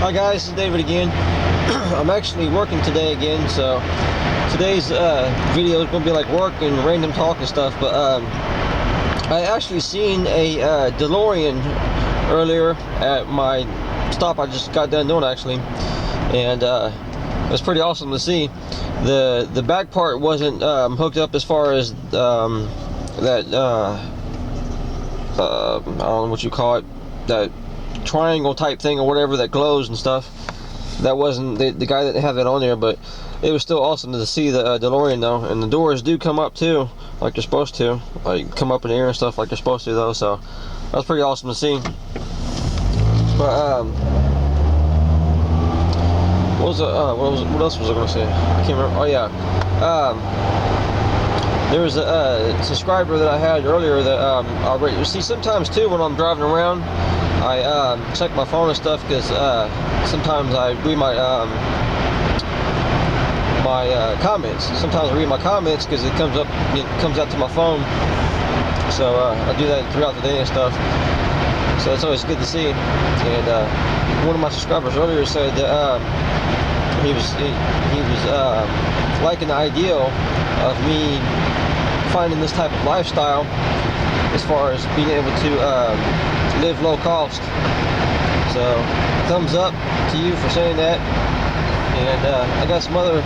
Hi guys, this is David again. I'm actually working today again, so today's video is going to be like work and random talk and stuff, but I actually seen a DeLorean earlier at my stop I just got done doing actually, and it was pretty awesome to see. The back part wasn't hooked up as far as that I don't know what you call it, that triangle type thing or whatever that glows and stuff. That wasn't the guy didn't have that on there, but it was still awesome to see the DeLorean though. And the doors do come up too, like they're supposed to, like come up in the air and stuff like they're supposed to though. So that's pretty awesome to see. But what else was I gonna say? I can't remember. Oh yeah, there was a subscriber that I had earlier that I read. See, sometimes too when I'm driving around, I check my phone and stuff because sometimes I read my comments. Sometimes I read my comments because it comes out to my phone. So I do that throughout the day and stuff. So it's always good to see. And one of my subscribers earlier said that he was liking the idea of me finding this type of lifestyle as far as being able to live low cost. So thumbs up to you for saying that. And I got some other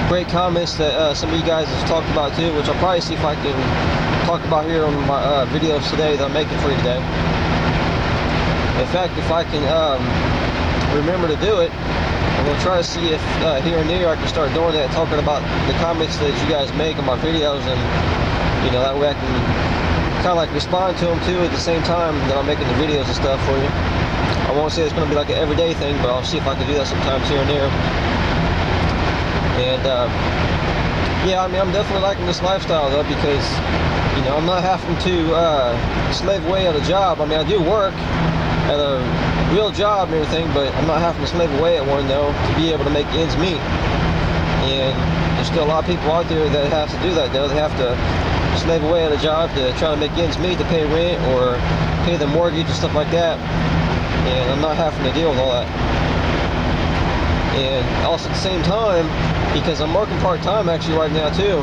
great comments that some of you guys have talked about too, which I'll probably see if I can talk about here on my videos today that I'm making for you today. In fact, if I can remember to do it, I'm going to try to see if here and there I can start doing that, talking about the comments that you guys make on my videos, and you know, that way I can kind of like respond to them too at the same time that I'm making the videos and stuff for you. I won't say it's going to be like an everyday thing, but I'll see if I can do that sometimes here and there. And yeah, I mean, I'm definitely liking this lifestyle though, because you know, I'm not having to slave away at a job. I mean, I do work at a real job and everything, but I'm not having to slave away at one though to be able to make ends meet. And there's still a lot of people out there that have to do that though. They have to slave away at a job to try to make ends meet, to pay rent or pay the mortgage and stuff like that. And I'm not having to deal with all that. And also at the same time, because I'm working part-time actually right now too,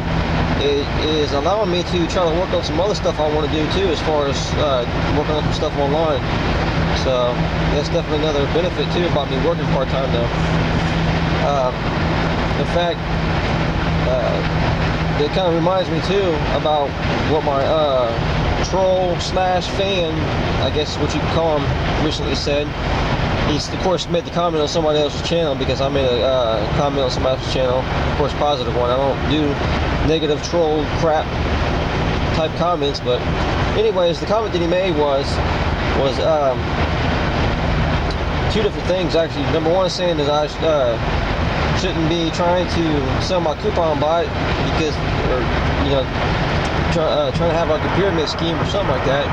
it is allowing me to try to work on some other stuff I want to do too, as far as working on some stuff online. So that's definitely another benefit too about me working part-time though. In fact, it kind of reminds me too about what my troll slash fan, I guess what you could call him, recently said. He's of course made the comment on somebody else's channel, because I made a comment on somebody else's channel, of course positive one. I don't do negative troll crap type comments, but anyways, the comment that he made was two different things actually. Number one, saying that I shouldn't be trying to sell my coupon bot because, or you know, trying to have like a pyramid scheme or something like that,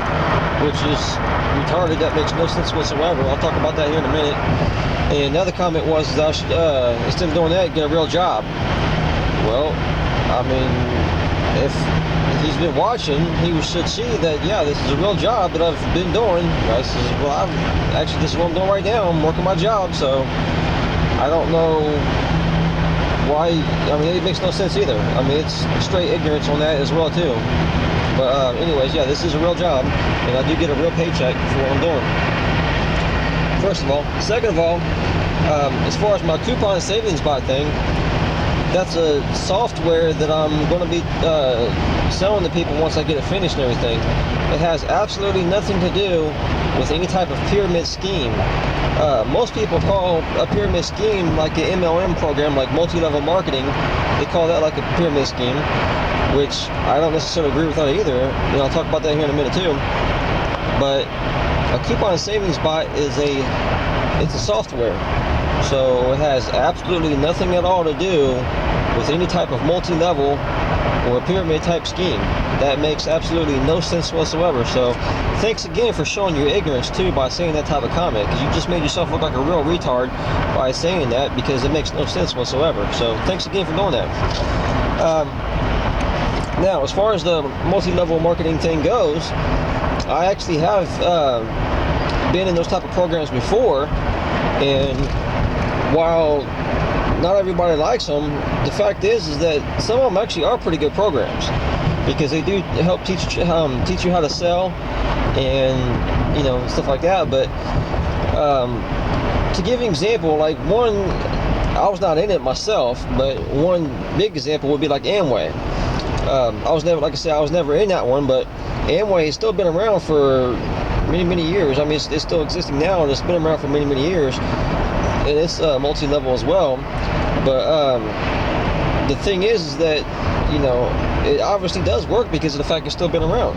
which is retarded. That makes no sense whatsoever. I'll talk about that here in a minute. And the other comment was that I should, instead of doing that, get a real job. Well, I mean, if he's been watching, he should see that, yeah, this is a real job that I've been doing. I says, well, actually, this is what I'm doing right now. I'm working my job, so I don't know why. I mean, it makes no sense either. I mean, it's straight ignorance on that as well too. But anyways, yeah, this is a real job, and I do get a real paycheck for what I'm doing. First of all. Second of all, as far as my coupon savings bot thing, that's a software that I'm going to be selling to people once I get it finished and everything. It has absolutely nothing to do with any type of pyramid scheme. Most people call a pyramid scheme like an MLM program, like multi-level marketing. They call that like a pyramid scheme, which I don't necessarily agree with that either. And I'll talk about that here in a minute too. But a coupon savings bot is it's a software. So it has absolutely nothing at all to do with any type of multi-level or pyramid type scheme. That makes absolutely no sense whatsoever. So thanks again for showing your ignorance too by saying that type of comment, because you just made yourself look like a real retard by saying that, because it makes no sense whatsoever. So thanks again for doing that. Now, as far as the multi-level marketing thing goes, I actually have been in those type of programs before, And while not everybody likes them, the fact is that some of them actually are pretty good programs, because they do help teach you how to sell and, you know, stuff like that. But to give you an example, like one, I was not in it myself, but one big example would be like Amway. I was never, like I said, I was never in that one, but Amway has still been around for many years. I mean, it's still existing now, and it's been around for many years, and it's multi-level as well. But the thing is that, you know, it obviously does work because of the fact it's still been around,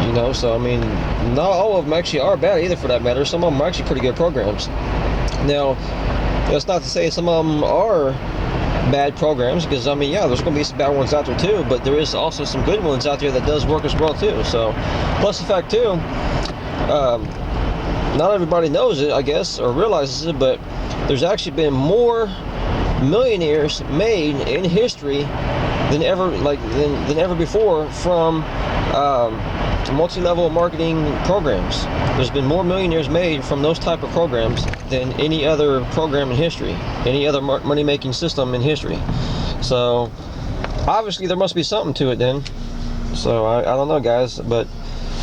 you know. So I mean, not all of them actually are bad either, for that matter. Some of them are actually pretty good programs. Now, that's not to say some of them are bad programs, because I mean, yeah, there's going to be some bad ones out there too, but there is also some good ones out there that does work as well too. So plus the fact too, not everybody knows it, I guess, or realizes it, but there's actually been more millionaires made in history than ever before from multi-level marketing programs. There's been more millionaires made from those type of programs than any other program in history, any other money-making system in history. So obviously there must be something to it then. So I don't know, guys, but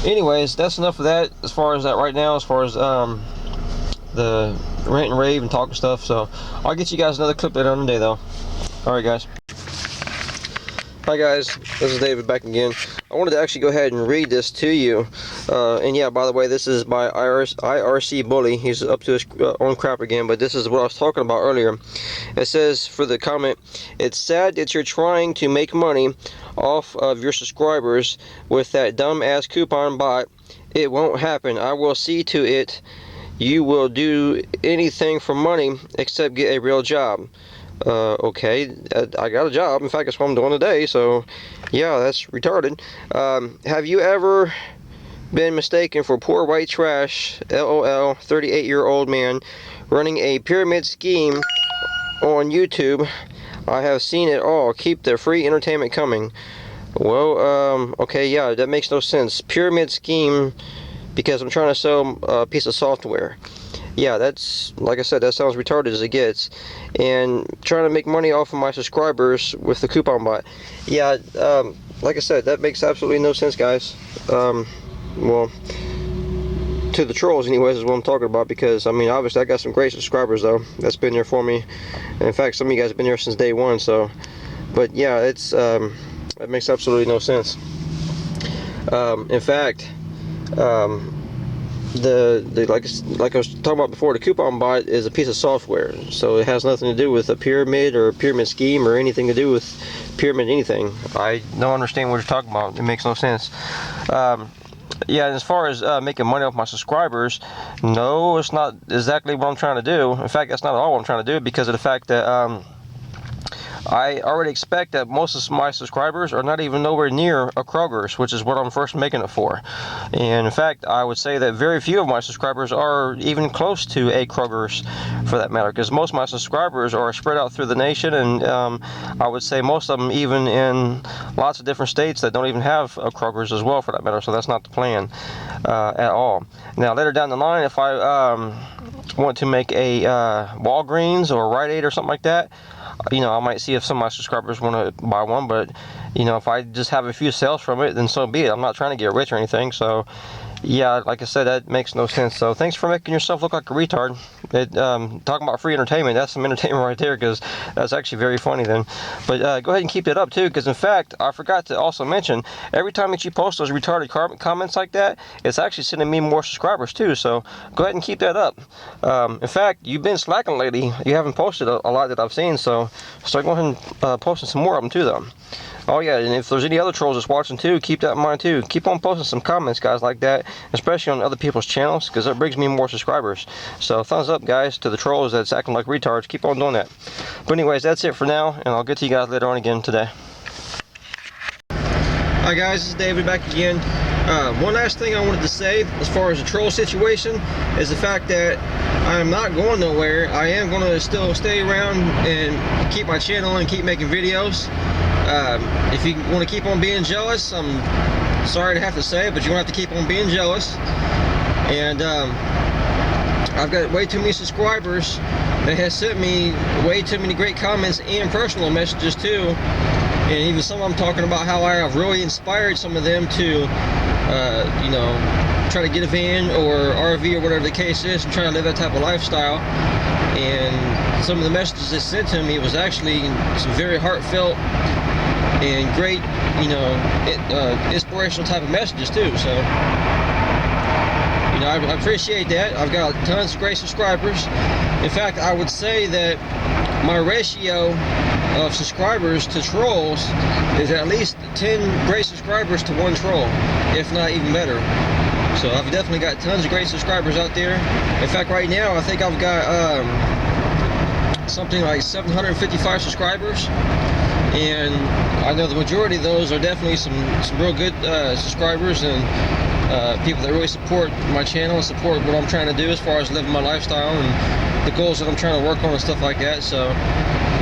anyways, that's enough of that as far as that right now, as far as the rant and rave and talking stuff. So I'll get you guys another clip later on today though. Alright guys. Hi guys, this is David back again. I wanted to actually go ahead and read this to you. And yeah, by the way, this is by IRC Bully. He's up to his own crap again, but this is what I was talking about earlier. It says for the comment, "It's sad that you're trying to make money off of your subscribers with that dumb-ass coupon bot. It won't happen. I will see to it. You will do anything for money except get a real job." Okay, I got a job. In fact, that's what I'm doing today, so yeah, that's retarded. Have you ever been mistaken for poor white trash, LOL, 38-year-old man running a pyramid scheme on YouTube? I have seen it all. Keep the free entertainment coming. Well, okay, yeah, that makes no sense. Pyramid scheme, because I'm trying to sell a piece of software. Yeah, that's, like I said, that sounds retarded as it gets. And trying to make money off of my subscribers with the coupon bot. Yeah, like I said, that makes absolutely no sense, guys. Well, to the trolls anyways is what I'm talking about, because, I mean, obviously I got some great subscribers, though, that's been there for me. And in fact, some of you guys have been there since day one, so. But yeah, it's, it makes absolutely no sense. In fact, like I was talking about before, the coupon bot is a piece of software, so it has nothing to do with a pyramid or a pyramid scheme or anything to do with pyramid anything. I don't understand what you're talking about. It makes no sense. Yeah, and as far as making money off my subscribers, no, it's not exactly what I'm trying to do. In fact, that's not at all what I'm trying to do, because of the fact that I already expect that most of my subscribers are not even nowhere near a Kroger's, which is what I'm first making it for. And in fact, I would say that very few of my subscribers are even close to a Kroger's, for that matter, because most of my subscribers are spread out through the nation, and I would say most of them even in lots of different states that don't even have a Kroger's as well, for that matter. So that's not the plan at all. Now, later down the line, if I want to make a Walgreens or Rite Aid or something like that, you know, I might see if some of my subscribers want to buy one, but, you know, if I just have a few sales from it, then so be it. I'm not trying to get rich or anything, so, yeah, like I said, that makes no sense. So thanks for making yourself look like a retard. Talking about free entertainment, that's some entertainment right there, because that's actually very funny then. But go ahead and keep that up too, because in fact, I forgot to also mention, every time that you post those retarded comments like that, it's actually sending me more subscribers too, so go ahead and keep that up. In fact, you've been slacking lately. You haven't posted a lot that I've seen, so start going ahead and posting some more of them too, though. Oh yeah, and if there's any other trolls that's watching too, keep that in mind too. Keep on posting some comments, guys, like that, especially on other people's channels, because that brings me more subscribers. So thumbs up, guys, to the trolls that's acting like retards. Keep on doing that. But anyways, that's it for now, and I'll get to you guys later on again today. Hi guys, this is David back again. One last thing I wanted to say as far as the troll situation is the fact that I am not going nowhere. I am going to still stay around and keep my channel and keep making videos. If you want to keep on being jealous, I'm sorry to have to say it, but you're going to have to keep on being jealous. And I've got way too many subscribers that has sent me way too many great comments and personal messages too, and even some of them talking about how I have really inspired some of them to you know, try to get a van or RV or whatever the case is and try to live that type of lifestyle. And some of the messages they sent to me was actually some very heartfelt and great, you know, inspirational type of messages too. So, you know, I appreciate that. I've got tons of great subscribers. In fact, I would say that my ratio of subscribers to trolls is at least 10 great subscribers to 1 troll, if not even better. So I've definitely got tons of great subscribers out there. In fact, right now I think I've got something like 755 subscribers, and I know the majority of those are definitely some real good subscribers and people that really support my channel and support what I'm trying to do as far as living my lifestyle and the goals that I'm trying to work on and stuff like that. So,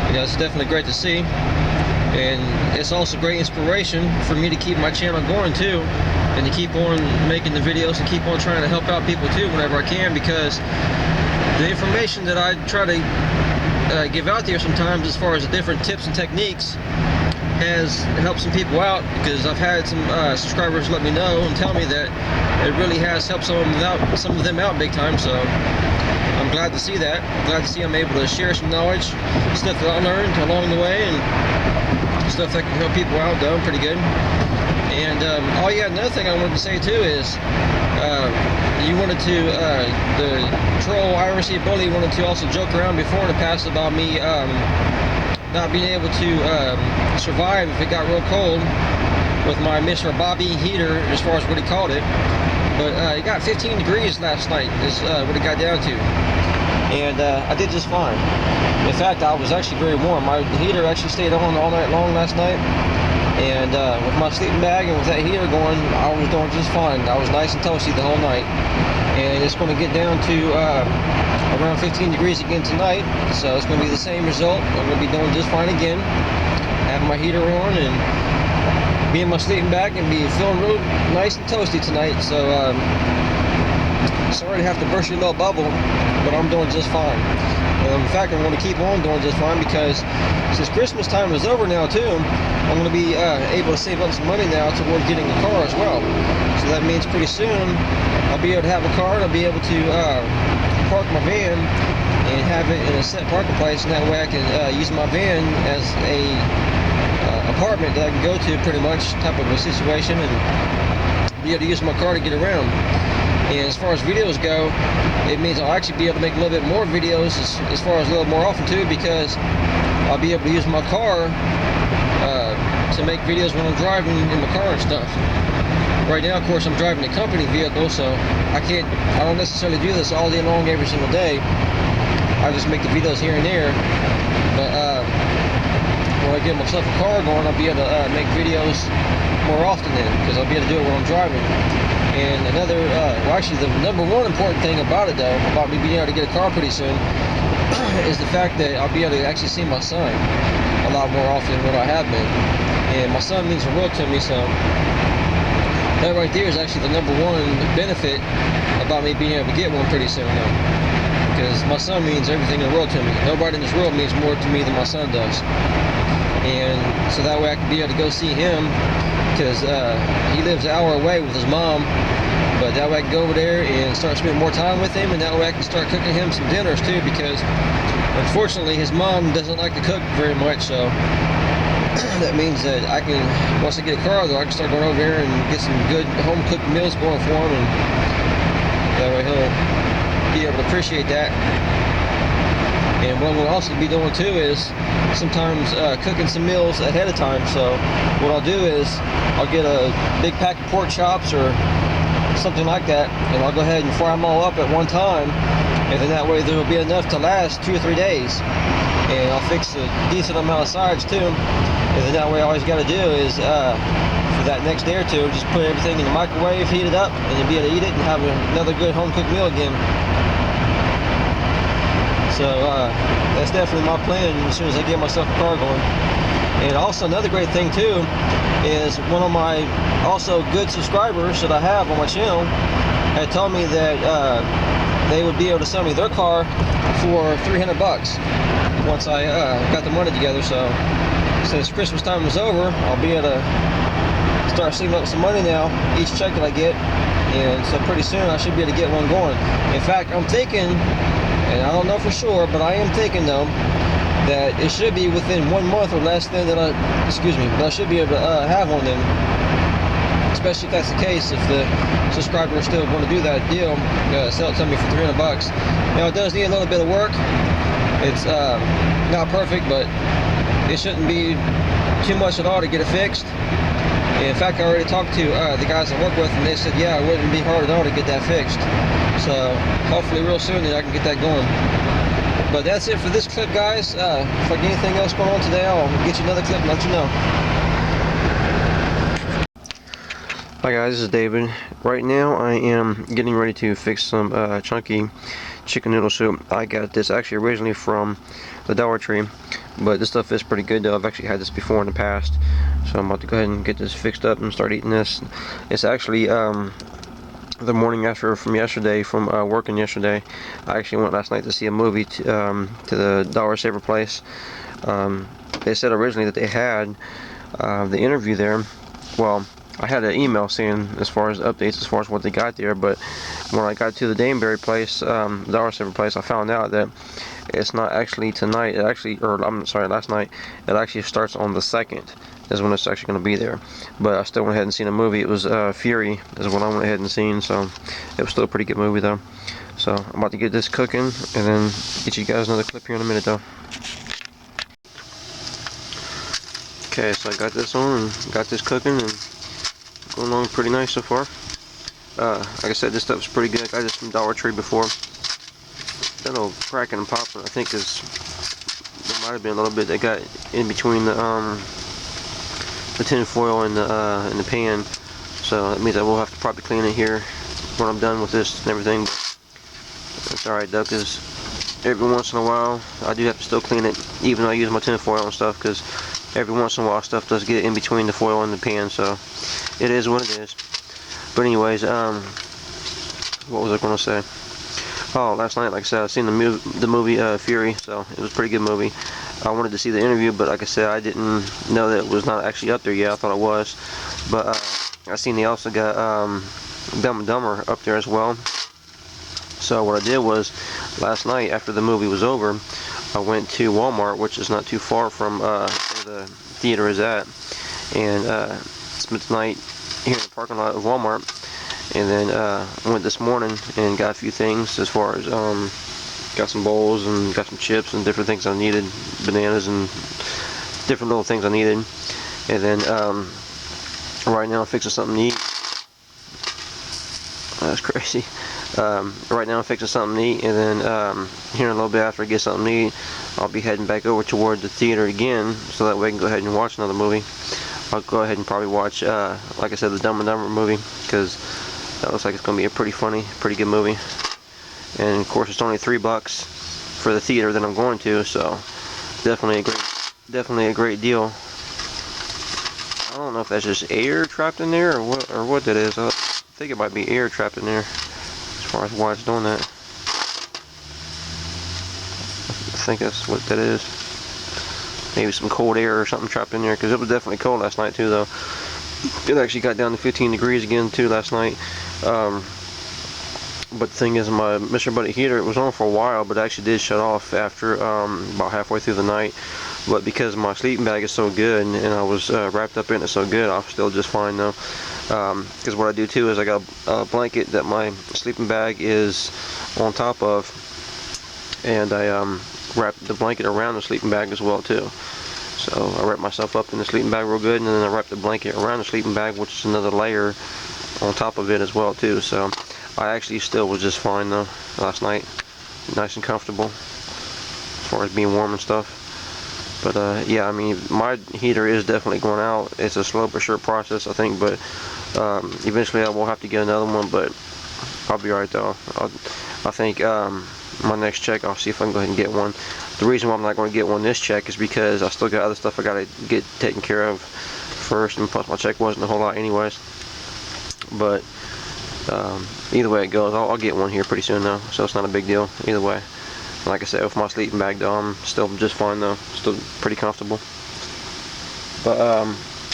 you know, it's definitely great to see, and it's also great inspiration for me to keep my channel going too, and to keep on making the videos and keep on trying to help out people too whenever I can, because the information that I try to give out there sometimes as far as the different tips and techniques has helped some people out, because I've had some subscribers let me know and tell me that it really has helped some of them out big time. So I'm glad to see that. I'm glad to see I'm able to share some knowledge, stuff that I learned along the way, and stuff that can help people out. Though pretty good. And oh yeah, another thing I wanted to say too is you wanted to the troll IRC Bully wanted to also joke around before in the past about me not being able to survive if it got real cold with my Mr. Bobby heater, as far as what he called it. But it got 15 degrees last night is what it got down to, and I did just fine. In fact, I was actually very warm. My heater actually stayed on all night long last night, and with my sleeping bag and with that heater going, I was doing just fine. I was nice and toasty the whole night, and it's going to get down to around 15 degrees again tonight, so it's going to be the same result. I'm going to be doing just fine again, having my heater on and be in my sleeping bag and be feeling real nice and toasty tonight. So sorry to have to burst your little bubble, but I'm doing just fine. In fact, I'm going to keep on doing just fine, because since Christmas time is over now too, I'm going to be able to save up some money now towards getting a car as well. So that means pretty soon I'll be able to have a car, and I'll be able to park my van and have it in a set parking place, and that way I can use my van as a apartment that I can go to, pretty much type of a situation, and be able to use my car to get around. And as far as videos go, it means I'll actually be able to make a little bit more videos as far as a little more often too, because I'll be able to use my car to make videos when I'm driving in my car and stuff. Right now, of course, I'm driving a company vehicle, so I don't necessarily do this all day long every single day. I just make the videos here and there. But when I get myself a car going, I'll be able to make videos more often then, because I'll be able to do it when I'm driving. And another, well, actually the number one important thing about it though, about me being able to get a car pretty soon, is the fact that I'll be able to actually see my son a lot more often than what I have been. And my son means the world to me, so that right there is actually the number one benefit about me being able to get one pretty soon now. Because my son means everything in the world to me. Nobody in this world means more to me than my son does. And so that way I can be able to go see him, because he lives an hour away with his mom, but that way I can go over there and start spending more time with him, and that way I can start cooking him some dinners too, because unfortunately his mom doesn't like to cook very much. So that means that I can, once I get a car though, I can start going over there and get some good home cooked meals going for him, and that way he'll be able to appreciate that. And what I'm going to also be doing too is sometimes cooking some meals ahead of time. So what I'll do is I'll get a big pack of pork chops or something like that, and I'll go ahead and fry them all up at one time, and then that way there will be enough to last 2 or 3 days. And I'll fix a decent amount of sides too, and then that way all you got to do is for that next day or two, just put everything in the microwave, heat it up, and you'll be able to eat it and have another good home cooked meal again. So that's definitely my plan as soon as I get myself a car going. And also another great thing too is one of my also good subscribers that I have on my channel had told me that they would be able to sell me their car for $300 once I got the money together. So since Christmas time was over, I'll be able to start saving up some money now, each check that I get, and so pretty soon I should be able to get one going. In fact, I'm thinking, and I don't know for sure, but I am thinking though, that it should be within 1 month or less than that I should be able to have one then. Especially if that's the case, if the subscribers still want to do that deal, sell it to me for $300. Now, it does need a little bit of work. It's not perfect, but it shouldn't be too much at all to get it fixed. In fact, I already talked to the guys I work with, and they said, yeah, it wouldn't be hard at all to get that fixed. So hopefully real soon that I can get that going. But that's it for this clip, guys. If I get anything else going on today, I'll get you another clip and let you know. Hi guys, this is David. Right now I am getting ready to fix some chunky chicken noodle soup. I got this actually originally from the Dollar Tree, but this stuff is pretty good though. I've actually had this before in the past, so I'm about to go ahead and get this fixed up and start eating this. It's actually the morning after from yesterday, from working yesterday. I actually went last night to see a movie to the Dollar Saver place. They said originally that they had the interview there. Well, I had an email saying as far as updates as far as what they got there, but when I got to the Daneberry place, Dollar Saver place, I found out that it's not actually tonight. It actually, or I'm sorry, last night. It actually starts on the 2nd. Is when it's actually going to be there. But I still went ahead and seen a movie. It was Fury is what I went ahead and seen. So it was still a pretty good movie though. So I'm about to get this cooking and then get you guys another clip here in a minute though. Okay, so I got this on and got this cooking and going along pretty nice so far. Like I said, this stuff's pretty good. I got this from Dollar Tree before. That little cracking and popping, I think, is there might have been a little bit that got in between the tin foil and the pan. So that means I will have to probably clean it here when I'm done with this and everything. But that's alright though, because every once in a while I do have to still clean it, even though I use my tin foil and stuff, because every once in a while stuff does get in between the foil and the pan, so it is what it is. But anyways, what was I going to say? Oh, last night, like I said, I seen the movie Fury, so it was a pretty good movie. I wanted to see the interview, but like I said, I didn't know that it was not actually up there yet. I thought it was, but I seen they also got Dumb and Dumber up there as well. So what I did was, last night after the movie was over, I went to Walmart, which is not too far from where the theater is at, and spent the night here in the parking lot of Walmart, and then went this morning and got a few things as far as got some bowls and got some chips and different things I needed, bananas and different little things I needed, and then right now I'm fixing something to eat. That's crazy. Right now I'm fixing something to eat, and then here in a little bit after I get something to eat, I'll be heading back over toward the theater again, so that way I can go ahead and watch another movie. I'll go ahead and probably watch, like I said, the Dumb and Dumber movie, because that looks like it's going to be a pretty funny, pretty good movie. And of course it's only $3 for the theater that I'm going to, so definitely a great deal. I don't know if that's just air trapped in there or what that is. I think it might be air trapped in there as far as why it's doing that. I think that's what that is. Maybe some cold air or something trapped in there, because it was definitely cold last night too though. It actually got down to 15 degrees again too last night. But the thing is, my Mr. Buddy heater, it was on for a while, but it actually did shut off after about halfway through the night. But because my sleeping bag is so good and I was wrapped up in it so good, I'm still just fine though. Because what I do too is I got a blanket that my sleeping bag is on top of, and I wrap the blanket around the sleeping bag as well too. So I wrap myself up in the sleeping bag real good, and then I wrap the blanket around the sleeping bag, which is another layer on top of it as well too. So I actually still was just fine though last night, nice and comfortable as far as being warm and stuff. But yeah, I mean, my heater is definitely going out. It's a slow but sure process, I think, but eventually I will have to get another one, but I'll be alright though. I think my next check, I'll see if I can go ahead and get one. The reason why I'm not going to get one this check is because I still got other stuff I got to get taken care of first, and plus my check wasn't a whole lot anyways. But Either way it goes, I'll get one here pretty soon though, so it's not a big deal either way. Like I said, with my sleeping bag though, I'm still just fine though, still pretty comfortable. But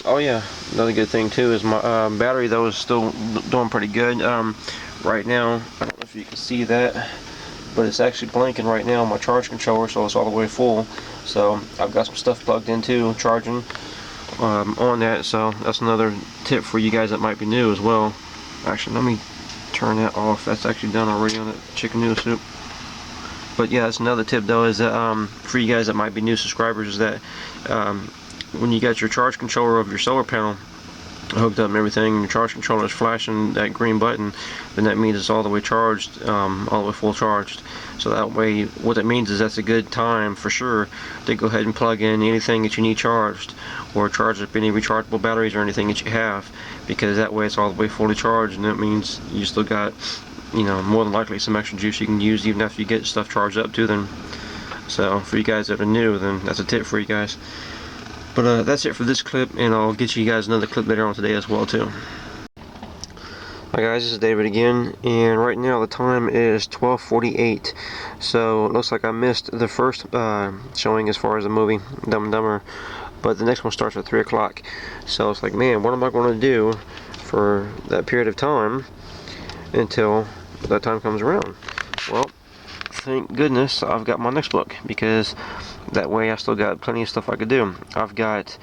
oh yeah, another good thing too is my battery though is still doing pretty good. Right now, I don't know if you can see that, but it's actually blinking right now on my charge controller, so it's all the way full. So I've got some stuff plugged into charging on that, so that's another tip for you guys that might be new as well. Actually, let me turn that off. That's actually done already on the chicken noodle soup. But yeah, that's another tip though, is that for you guys that might be new subscribers, is that when you got your charge controller of your solar panel hooked up and everything, and your charge controller is flashing that green button, then that means it's all the way charged, all the way full charged. So that way, what that means is that's a good time for sure to go ahead and plug in anything that you need charged, or charge up any rechargeable batteries or anything that you have, because that way it's all the way fully charged, and that means you still got, you know, more than likely some extra juice you can use even after you get stuff charged up to them. So for you guys that are new, then that's a tip for you guys. But that's it for this clip, and I'll get you guys another clip later on today as well too. Hi guys, this is David again, and right now the time is 12:48. So it looks like I missed the first showing as far as the movie Dumb and Dumber, but the next one starts at 3 o'clock. So it's like, man, what am I going to do for that period of time until that time comes around? Well, thank goodness I've got my next book, because that way I still got plenty of stuff I could do. I've got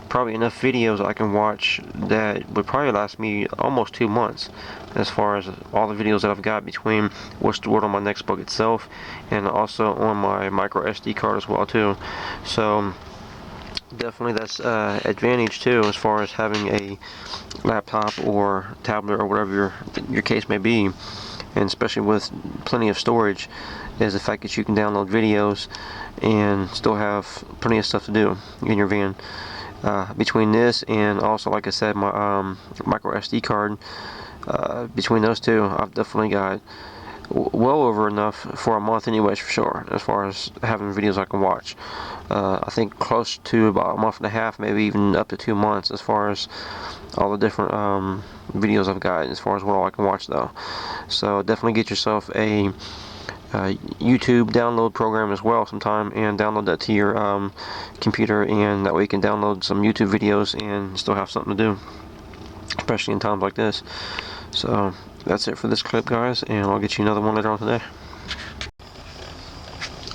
probably enough videos I can watch that would probably last me almost 2 months, as far as all the videos that I've got between what's stored on my next book itself and also on my micro SD card as well too. So definitely that's advantage too, as far as having a laptop or tablet or whatever your case may be, and especially with plenty of storage, is the fact that you can download videos and still have plenty of stuff to do in your van. Between this and also, like I said, my micro SD card, between those two, I've definitely got well over enough for a month anyways, for sure, as far as having videos I can watch. I think close to about a month and a half, maybe even up to 2 months, as far as all the different videos I've got, as far as what all I can watch though. So definitely get yourself a YouTube download program as well sometime, and download that to your computer, and that way you can download some YouTube videos and still have something to do, especially in times like this. So that's it for this clip guys, and I'll get you another one later on today.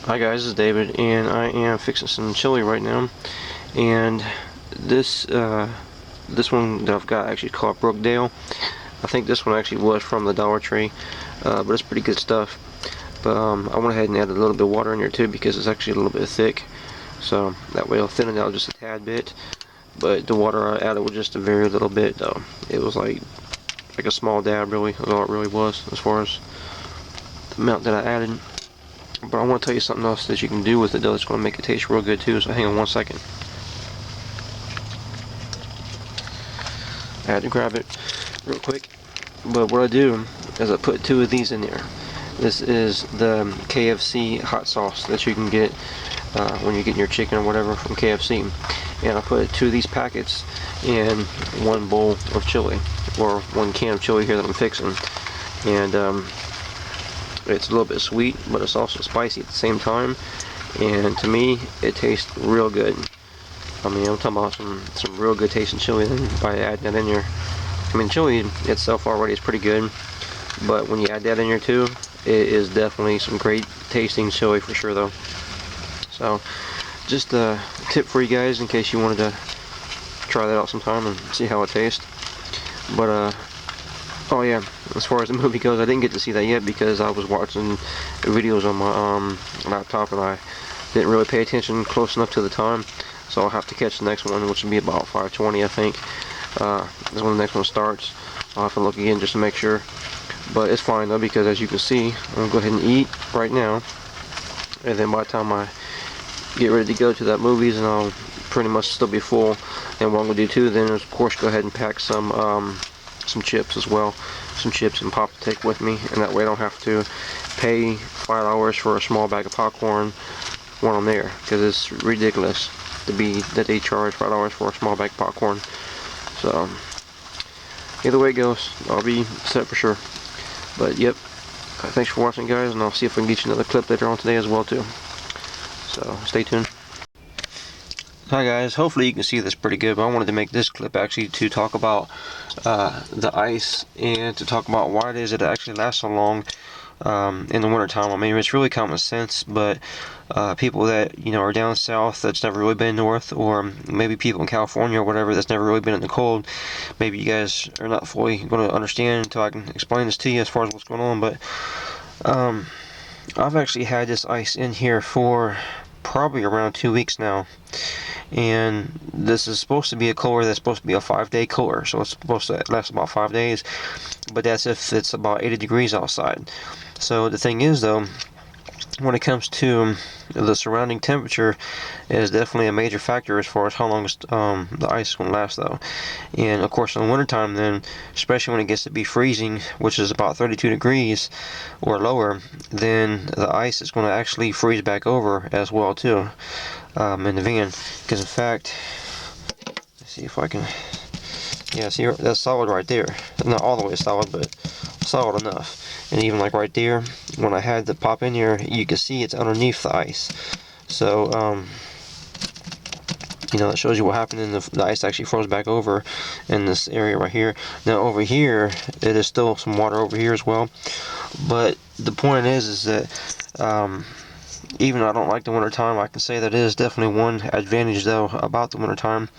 Hi guys, this is David, and I am fixing some chili right now, and this one that I've got actually called Brookdale. I think this one actually was from the Dollar Tree, but it's pretty good stuff. But I went ahead and added a little bit of water in here too, because it's actually a little bit thick, so that way I'll thin it out just a tad bit. But the water I added was just a very little bit though. It was like a small dab, really, is all it really was as far as the amount that I added. But I want to tell you something else that you can do with it though that's going to make it taste real good too, so hang on one second. I had to grab it real quick, but what I do is I put 2 of these in there. This is the KFC hot sauce that you can get when you're getting your chicken or whatever from KFC, and I put 2 of these packets in 1 bowl of chili, or 1 can of chili here that I'm fixing, and it's a little bit sweet, but it's also spicy at the same time, and to me it tastes real good. I mean, I'm talking about some real good tasting chili by adding that in here. I mean, chili itself already is pretty good, but when you add that in here too, it is definitely some great tasting chili for sure though. So just a tip for you guys in case you wanted to try that out sometime and see how it tastes. But oh yeah, as far as the movie goes, I didn't get to see that yet because I was watching videos on my laptop, and I didn't really pay attention close enough to the time. So I'll have to catch the next one, which will be about 5:20 I think. Is when the next one starts. I'll have to look again just to make sure. But it's fine though, because as you can see, I'm going to go ahead and eat right now, and then by the time I get ready to go to that movies, and I'll pretty much still be full. And what I'm going to do too then is of course go ahead and pack some chips as well, some chips and pop to take with me, and that way I don't have to pay $5 for a small bag of popcorn when I'm there, because it's ridiculous that they charge $5 for a small bag of popcorn. So either way it goes, I'll be set for sure. But yep, thanks for watching, guys, and I'll see if I can get you another clip later on today as well too. So stay tuned. Hi guys, hopefully you can see this pretty good, but I wanted to make this clip actually to talk about the ice and to talk about why it is it actually lasts so long in the winter time. I mean, it's really common sense, but people that, you know, are down south that's never really been north, or maybe people in California or whatever that's never really been in the cold, maybe you guys are not fully going to understand until I can explain this to you as far as what's going on. But I've actually had this ice in here for probably around 2 weeks now, and this is supposed to be a cooler that's supposed to be a 5-day cooler, so it's supposed to last about 5 days, but that's if it's about 80 degrees outside. So the thing is, though, when it comes to the surrounding temperature, it is definitely a major factor as far as how long the ice is going to last, though. And of course in the wintertime, then, especially when it gets to be freezing, which is about 32 degrees or lower, then the ice is going to actually freeze back over as well too, in the van. Because in fact, let's see if I can, yeah, see, that's solid right there. Not all the way solid, but solid enough. And even like right there, when I had the pop in here, you can see it's underneath the ice. So you know, that shows you what happened, and the ice actually froze back over in this area right here. Now over here, it is still some water over here as well, but the point is that even though I don't like the winter time, I can say that it is definitely one advantage though about the winter time,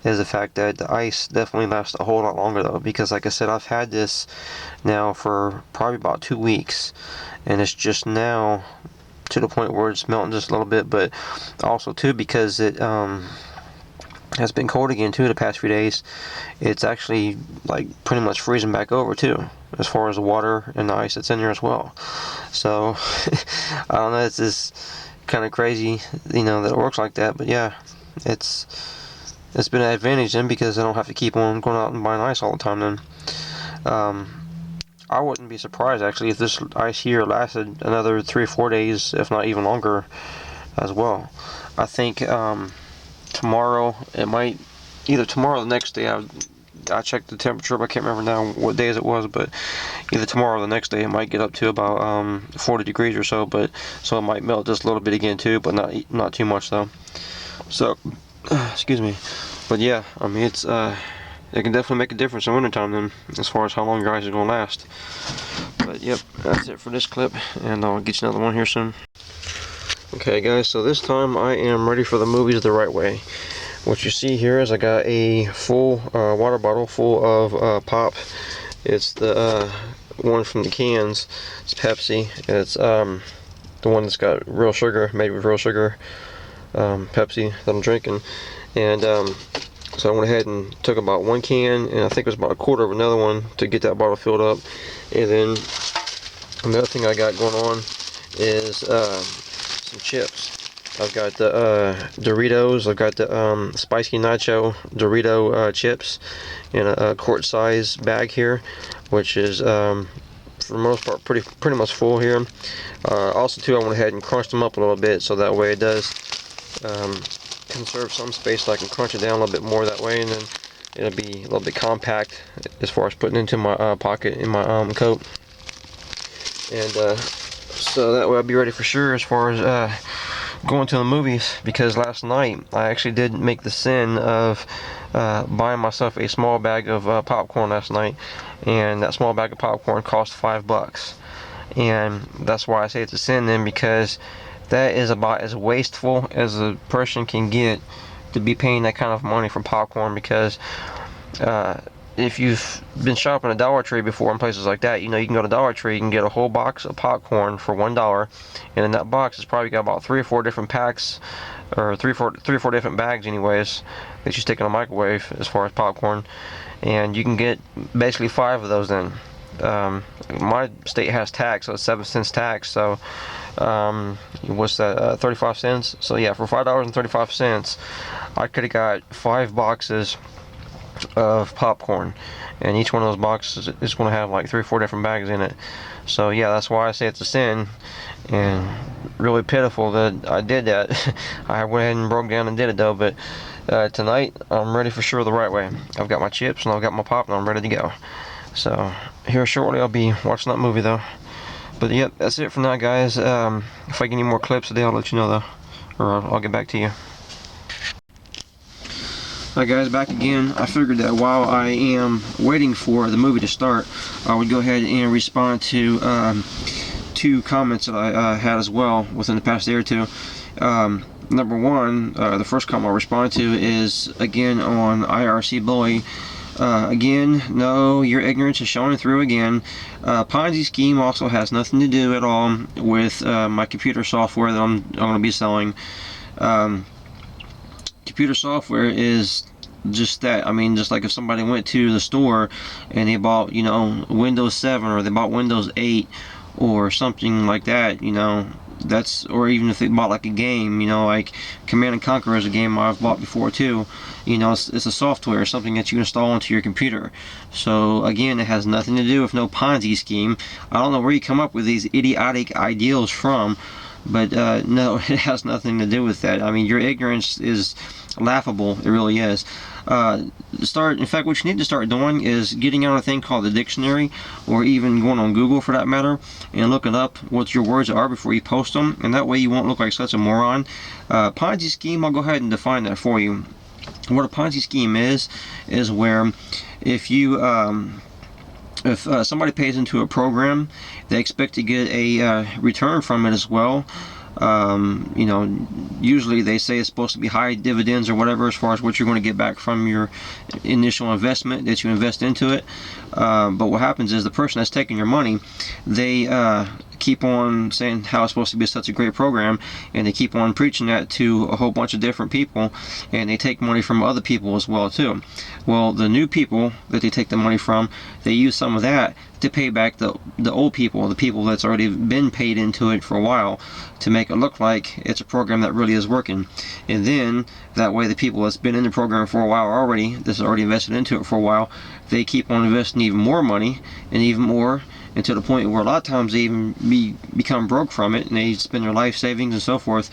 is the fact that the ice definitely lasts a whole lot longer though, because like I said, I've had this now for probably about 2 weeks, and it's just now to the point where it's melting just a little bit. But also too, because it has been cold again too the past few days, it's actually like pretty much freezing back over too, as far as the water and the ice that's in there as well. So I don't know, it's just kind of crazy, you know, that it works like that. But yeah, it's been an advantage then, because I don't have to keep on going out and buying ice all the time then. I wouldn't be surprised actually if this ice here lasted another 3 or 4 days, if not even longer as well. I think tomorrow, it might, either tomorrow or the next day, I checked the temperature, but I can't remember now what days it was, but either tomorrow or the next day it might get up to about 40 degrees or so, but so it might melt just a little bit again too, but not too much though. So excuse me. But yeah, I mean, it's it can definitely make a difference in wintertime then, as far as how long your ice is going to last. But yep, that's it for this clip, and I'll get you another one here soon. Okay guys, so this time I am ready for the movies the right way. What you see here is I got a full water bottle full of pop. It's the one from the cans. It's Pepsi. It's the one that's got real sugar, made with real sugar, Pepsi that I'm drinking. And so I went ahead and took about 1 can, and I think it was about 1/4 of another one to get that bottle filled up. And then another thing I got going on is some chips. I've got the Doritos. I've got the spicy nacho Dorito chips in a quart size bag here, which is for the most part pretty much full here. Also too, I went ahead and crunched them up a little bit, so that way it does conserve some space, so I can crunch it down a little bit more that way, and then it'll be a little bit compact as far as putting into my pocket in my coat. And so that way I'll be ready for sure as far as going to the movies, because last night I actually did make the sin of buying myself a small bag of popcorn last night, and that small bag of popcorn cost $5. And that's why I say it's a sin then, because that is about as wasteful as a person can get to be paying that kind of money for popcorn. Because if you've been shopping at Dollar Tree before in places like that, you know, you can go to Dollar Tree, you can get a whole box of popcorn for $1, and in that box it's probably got about 3 or 4 different packs, or three or four different bags anyways, that you stick in a microwave as far as popcorn, and you can get basically 5 of those then. My state has tax, so it's 7 cents tax, so what's that, 35 cents? So yeah, for $5.35 I could have got 5 boxes of popcorn, and each one of those boxes is going to have like 3 or 4 different bags in it. So yeah, that's why I say it's a sin. and really pitiful that I did that. I went ahead and broke down and did it though, but tonight I'm ready for sure the right way. I've got my chips and I've got my pop and I'm ready to go. So here shortly I'll be watching that movie though. But yep, that's it for now, guys. If I get any more clips today, I'll let you know though, or I'll get back to you. Alright guys, back again. I figured that while I am waiting for the movie to start, I would go ahead and respond to two comments that I had as well within the past day or two. Number one, the first comment I'll respond to is again on IRC Bully. Again, no, your ignorance is showing through again. Ponzi scheme also has nothing to do at all with my computer software that I'm going to be selling. Computer software is just that. I mean, just like if somebody went to the store and they bought, you know, Windows 7 or they bought Windows 8 or something like that, you know, that's, or even if they bought like a game, you know, like Command & Conquer is a game I've bought before too. You know, it's a software, something that you install into your computer. So again, it has nothing to do with no Ponzi scheme. I don't know where you come up with these idiotic ideals from, but no, it has nothing to do with that. I mean, your ignorance is laughable. It really is. In fact, what you need to start doing is getting out a thing called the dictionary, or even going on Google for that matter, and looking up what your words are before you post them, and that way you won't look like such a moron. Ponzi scheme, I'll go ahead and define that for you. What a Ponzi scheme is where if you if somebody pays into a program, they expect to get a return from it as well. You know, usually they say it's supposed to be high dividends or whatever as far as what you're going to get back from your initial investment that you invest into it. But what happens is the person that's taking your money, they keep on saying how it's supposed to be such a great program, and they keep on preaching that to a whole bunch of different people, and they take money from other people as well too. Well, the new people that they take the money from, they use some of that to pay back the old people, the people that's already been paid into it for a while, to make it look like it's a program that really is working. And then that way the people that's been in the program for a while already, that's already invested into it for a while, they keep on investing even more money and even more, and to the point where a lot of times they even become broke from it, and they spend their life savings and so forth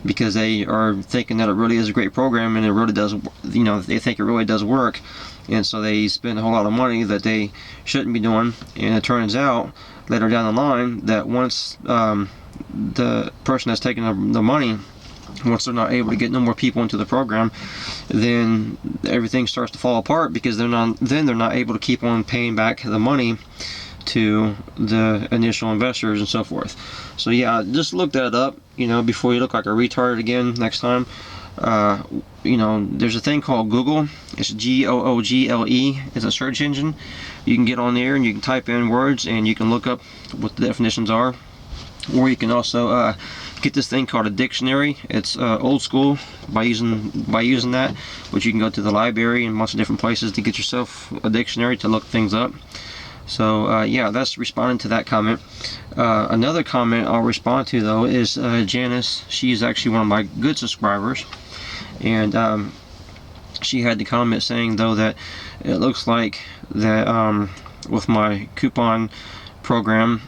because they are thinking that it really is a great program and it really does, you know, they think it really does work, and so they spend a whole lot of money that they shouldn't be doing. And it turns out later down the line that once the person that's taking the money, once they're not able to get no more people into the program, then everything starts to fall apart, because they're not able to keep on paying back the money to the initial investors and so forth. So yeah, just look that up, you know, before you look like a retard again next time. You know, there's a thing called Google. It's Google. It's a search engine. You can get on there and you can type in words and you can look up what the definitions are. Or you can also get this thing called a dictionary. It's old school by using that, but you can go to the library and a bunch of different places to get yourself a dictionary to look things up. So yeah, that's responding to that comment. Another comment I'll respond to though is Janice. She's actually one of my good subscribers, and she had the comment saying though that it looks like that with my coupon program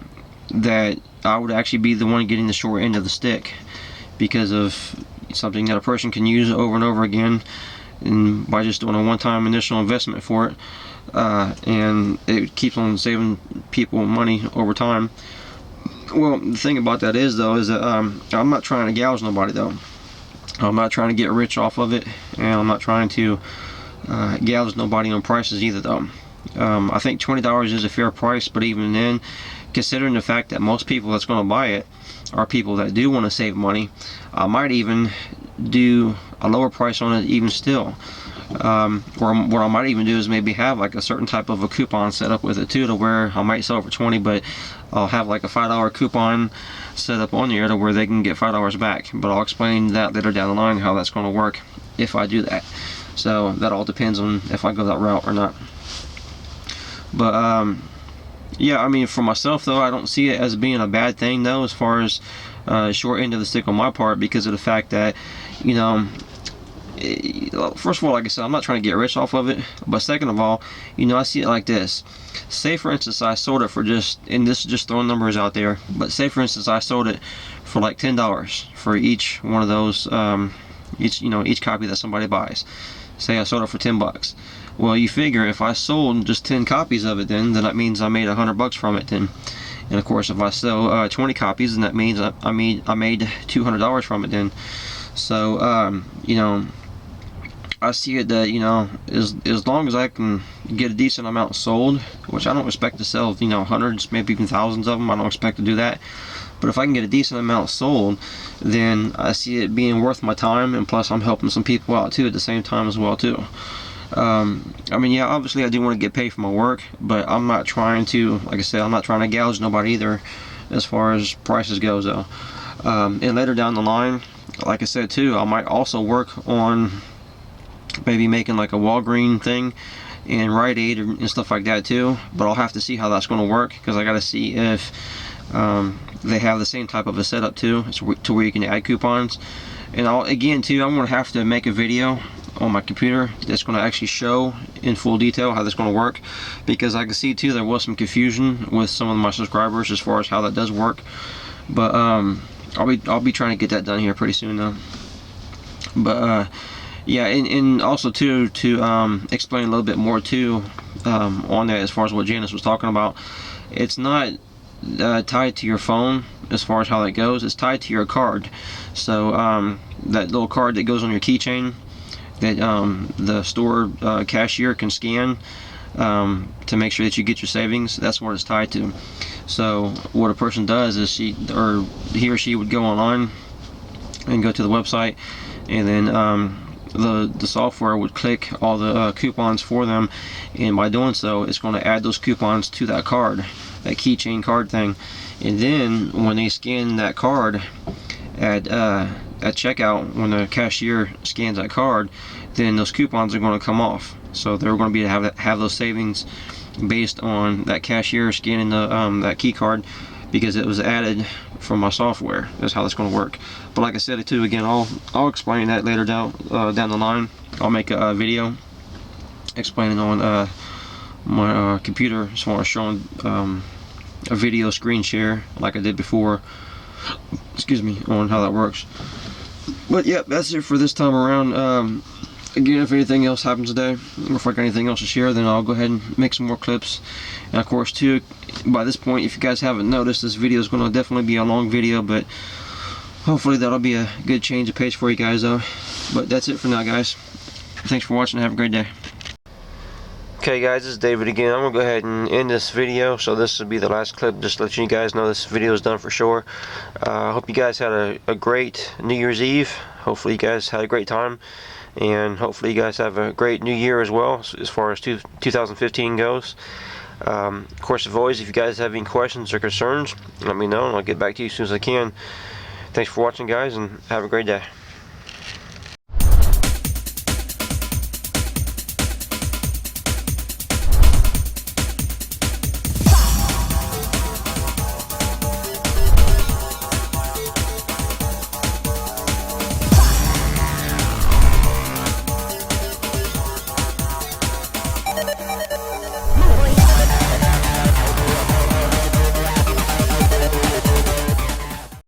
that I would actually be the one getting the short end of the stick, because of something that a person can use over and over again, and by just doing a one-time initial investment for it, and it keeps on saving people money over time. Well, the thing about that is though is that I'm not trying to gouge nobody though. I'm not trying to get rich off of it, and I'm not trying to gouge nobody on prices either though. I think $20 is a fair price, but even then, considering the fact that most people that's going to buy it are people that do want to save money, I might even do a lower price on it even still. Or what I might even do is maybe have like a certain type of a coupon set up with it too, to where I might sell it for 20, but I'll have like a $5 coupon set up on there to where they can get $5 back. But I'll explain that later down the line, how that's going to work if I do that. So that all depends on if I go that route or not. But yeah, I mean, for myself though, I don't see it as being a bad thing though, as far as short end of the stick on my part, because of the fact that, you know, first of all, like I said, I'm not trying to get rich off of it, but second of all, you know, I see it like this. Say for instance I sold it for just, and this is just throwing numbers out there, but say for instance I sold it for like $10 for each one of those, each copy that somebody buys. Say I sold it for $10. Well, you figure if I sold just 10 copies of it, then that means I made $100 from it. Then, and of course, if I sell 20 copies, then that means I made $200 from it. Then, so you know, I see it that, you know, as long as I can get a decent amount sold, which I don't expect to sell, you know, hundreds, maybe even thousands of them. I don't expect to do that. But if I can get a decent amount sold, then I see it being worth my time, and plus I'm helping some people out too at the same time as well too. I mean, yeah, obviously I do want to get paid for my work, but I'm not trying to, like I said, I'm not trying to gouge nobody either as far as prices goes though. And later down the line, like I said too, I might also work on maybe making like a Walgreens thing and Rite Aid and stuff like that too, but I'll have to see how that's going to work, because I got to see if they have the same type of a setup too, to where you can add coupons. And again too, I'm going to have to make a video on my computer that's going to actually show in full detail how that's going to work, because I can see too there was some confusion with some of my subscribers as far as how that does work. But I'll be trying to get that done here pretty soon though. But yeah, and also too, to explain a little bit more too on that, as far as what Janice was talking about, it's not tied to your phone as far as how that goes. It's tied to your card. So that little card that goes on your keychain that the store cashier can scan to make sure that you get your savings, that's what it's tied to. So what a person does is he or she would go online and go to the website, and then the software would click all the coupons for them, and by doing so it's going to add those coupons to that card, that keychain card thing. And then when they scan that card at checkout, when the cashier scans that card, then those coupons are going to come off. So they're going to be to have those savings based on that cashier scanning the that key card, because it was added from my software. That's how that's going to work. But like I said too, again, I'll explain that later down the line. I'll make a video explaining on my computer, as far as showing a video screen share like I did before, excuse me, on how that works. But yeah, that's it for this time around. Again, if anything else happens today, or if I got anything else to share, then I'll go ahead and make some more clips. And of course too, by this point, if you guys haven't noticed, this video is going to definitely be a long video, but hopefully that'll be a good change of pace for you guys though. But that's it for now, guys. Thanks for watching, have a great day. Okay guys, this is David again. I'm going to go ahead and end this video, so this will be the last clip, just to let you guys know this video is done for sure. I hope you guys had a great New Year's Eve. Hopefully you guys had a great time, and hopefully you guys have a great new year as well, as far as 2015 goes. Of course, as always, if you guys have any questions or concerns, let me know and I'll get back to you as soon as I can. Thanks for watching, guys, and have a great day.